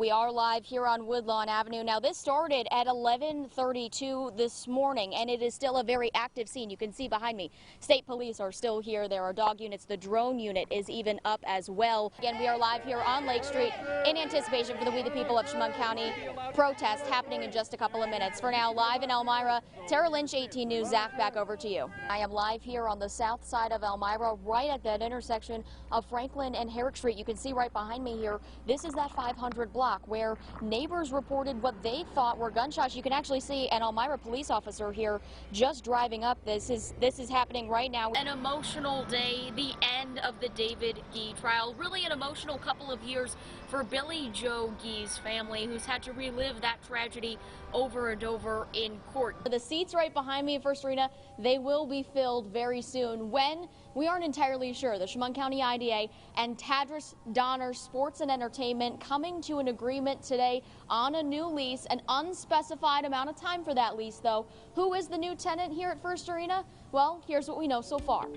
We are live here on Woodlawn Avenue. Now, this started at 11:32 this morning, and it is still a very active scene. You can see behind me, state police are still here. There are dog units. The drone unit is even up as well. Again, we are live here on Lake Street in anticipation for the We the People of Chemung County protest happening in just a couple of minutes. For now, live in Elmira, Tara Lynch, 18 News. Zach, back over to you. I am live here on the south side of Elmira, right at that intersection of Franklin and Herrick Street. You can see right behind me here, this is that 500 block where neighbors reported what they thought were gunshots. You can actually see an Elmira police officer here just driving up. This is happening right now. An emotional day, the end of the David Gee trial. Really an emotional couple of years for Billy Joe Gee's family, who's had to relive that tragedy over and over in court. The seats right behind me, First Arena, they will be filled very soon. When? We aren't entirely sure. The Chemung County IDA and Tadris Donner Sports and Entertainment coming to an agreement today on a new lease, an unspecified amount of time for that lease, though. Who is the new tenant here at First Arena? Well, here's what we know so far.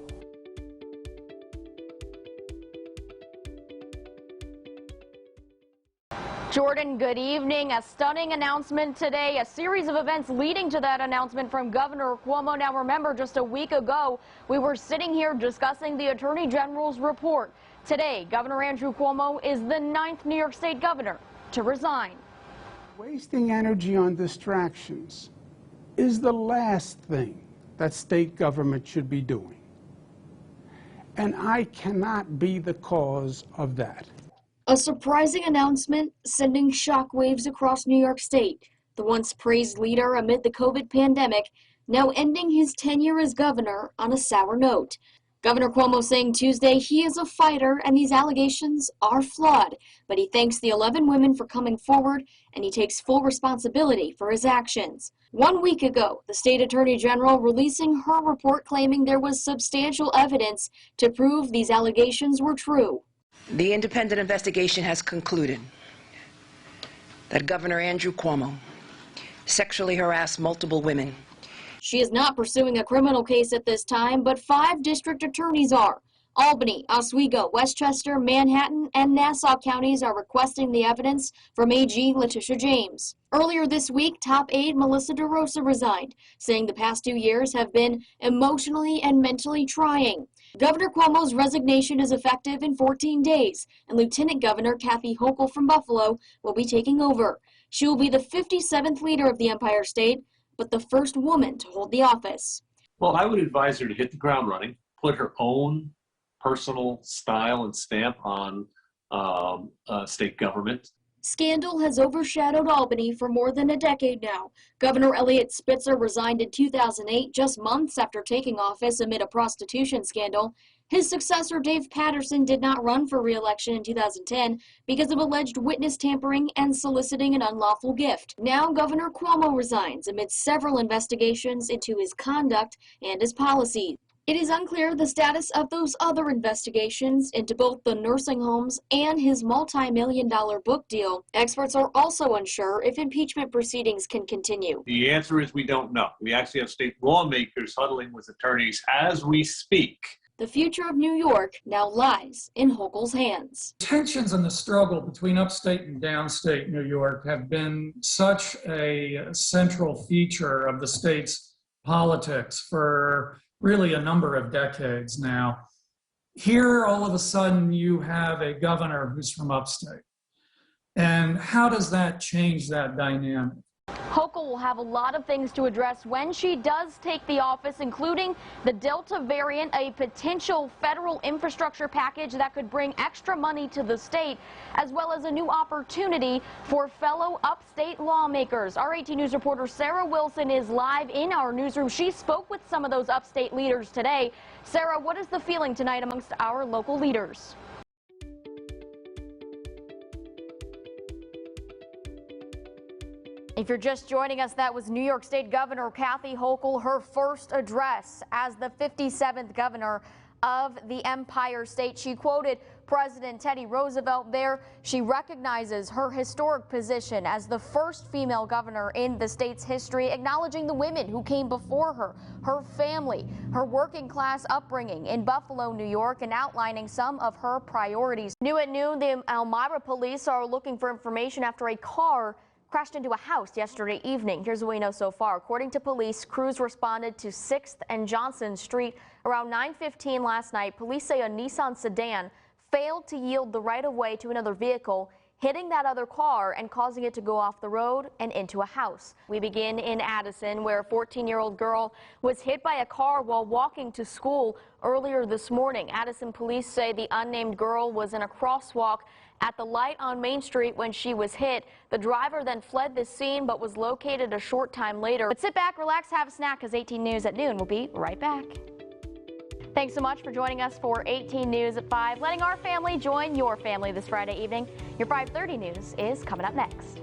Jordan, good evening. A stunning announcement today, a series of events leading to that announcement from Governor Cuomo. Now remember, just a week ago, we were sitting here discussing the Attorney General's report. Today, Governor Andrew Cuomo is the 9th New York State governor to resign. Wasting energy on distractions is the last thing that state government should be doing. And I cannot be the cause of that. A surprising announcement sending shockwaves across New York State. The once praised leader amid the COVID pandemic now ending his tenure as governor on a sour note. Governor Cuomo saying Tuesday he is a fighter and these allegations are flawed, but he thanks the 11 women for coming forward and he takes full responsibility for his actions. 1 week ago, the state attorney general releasing her report claiming there was substantial evidence to prove these allegations were true. The independent investigation has concluded that Governor Andrew Cuomo sexually harassed multiple women. She is not pursuing a criminal case at this time, but 5 district attorneys are. Albany, Oswego, Westchester, Manhattan, and Nassau counties are requesting the evidence from AG Letitia James. Earlier this week, top aide Melissa DeRosa resigned, saying the past 2 years have been emotionally and mentally trying. Governor Cuomo's resignation is effective in 14 days, and Lieutenant Governor Kathy Hochul from Buffalo will be taking over. She will be the 57th leader of the Empire State, but the first woman to hold the office. Well, I would advise her to hit the ground running, put her own personal style and stamp on state government. Scandal has overshadowed Albany for more than a decade now. Governor Eliot Spitzer resigned in 2008, just months after taking office amid a prostitution scandal. His successor, Dave Patterson, did not run for re-election in 2010 because of alleged witness tampering and soliciting an unlawful gift. Now Governor Cuomo resigns amid several investigations into his conduct and his policies. It is unclear the status of those other investigations into both the nursing homes and his multi-million-dollar book deal. Experts are also unsure if impeachment proceedings can continue. The answer is we don't know. We actually have state lawmakers huddling with attorneys as we speak. The future of New York now lies in Hochul's hands. Tensions and the struggle between upstate and downstate New York have been such a central feature of the state's politics for really a number of decades now. Here, all of a sudden, you have a governor who's from upstate. And how does that change that dynamic? Hochul will have a lot of things to address when she does take the office, including the Delta variant, a potential federal infrastructure package that could bring extra money to the state, as well as a new opportunity for fellow upstate lawmakers. Our 18 News reporter Sarah Wilson is live in our newsroom. She spoke with some of those upstate leaders today. Sarah, what is the feeling tonight amongst our local leaders? If you're just joining us, that was New York State Governor Kathy Hochul, her first address as the 57th governor of the Empire State. She quoted, President Teddy Roosevelt there. She recognizes her historic position as the first female governor in the state's history, acknowledging the women who came before her family, her working class upbringing in Buffalo, New York, and outlining some of her priorities. New at noon, the Elmira police are looking for information after a car crashed into a house yesterday evening. Here's what we know so far. According to police, crews responded to 6th and Johnson Street around 9:15 last night. Police say a Nissan sedan failed to yield the right-of-way to another vehicle, hitting that other car and causing it to go off the road and into a house. We begin in Addison, where a 14-year-old girl was hit by a car while walking to school earlier this morning. Addison police say the unnamed girl was in a crosswalk at the light on Main Street when she was hit. The driver then fled the scene but was located a short time later. But sit back, relax, have a snack, because 18 News at noon will be right back. Thanks so much for joining us for 18 News at 5, letting our family join your family this Friday evening. Your 5:30 news is coming up next.